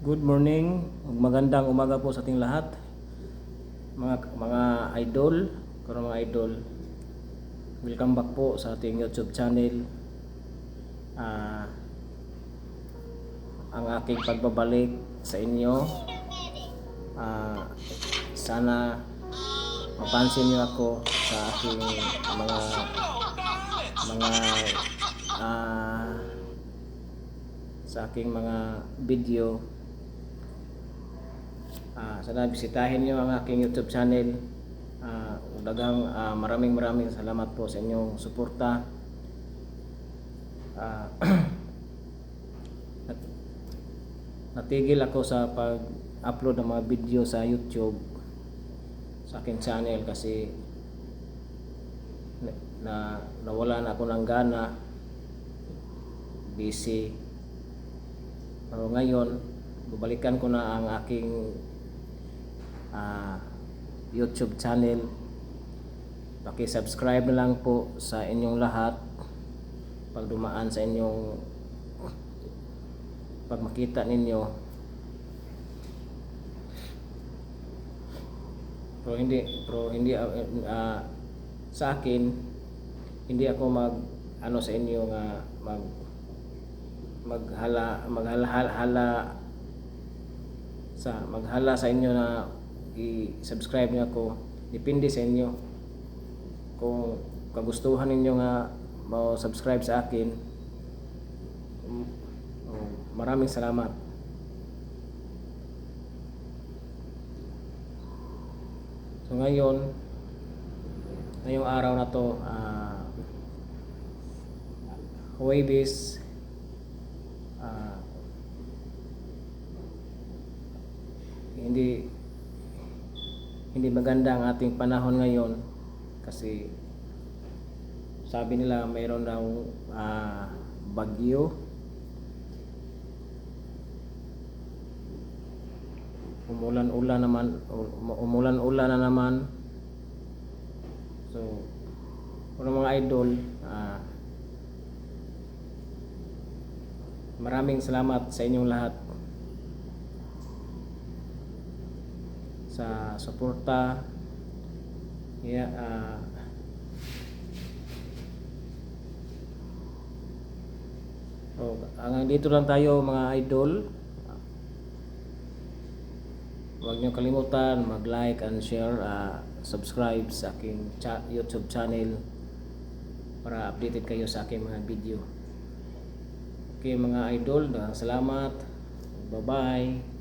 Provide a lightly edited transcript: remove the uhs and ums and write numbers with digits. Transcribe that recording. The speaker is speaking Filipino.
Good morning, magandang umaga po sa ating lahat. Mga idol, karon mga idol. Welcome back po sa ating YouTube channel. Ang aking pagbabalik sa inyo. Sana mapansin niyo ako sa aking mga video. Sana bisitahin niyo ang aking YouTube channel. Maraming salamat po sa inyong suporta. Natigil ako sa pag-upload ng mga video sa YouTube sa aking channel kasi nawala na ako ng gana, busy. Pero ngayon babalikan ko na ang aking YouTube channel. Paki-subscribe na lang po sa inyong lahat pag dumaan sa inyong pag makita ninyo. Pero hindi sa akin hindi ako sa inyo nga maghala sa inyo na i-subscribe niyo ako. Depende sa inyo kung kagustuhan ninyo nga mo-subscribe sa akin. Maraming salamat. So ngayong araw na to, Huwebes, hindi maganda ang ating panahon ngayon kasi sabi nila mayroon daw bagyo. Umulan-ulan na naman. So mga idol, maraming salamat sa inyong lahat sa suporta. Hanggang dito lang tayo mga idol. Huwag niyo kalimutan mag-like and share, subscribe sa aking YouTube channel para updated kayo sa aking mga video. Okay mga idol, salamat. Bye bye.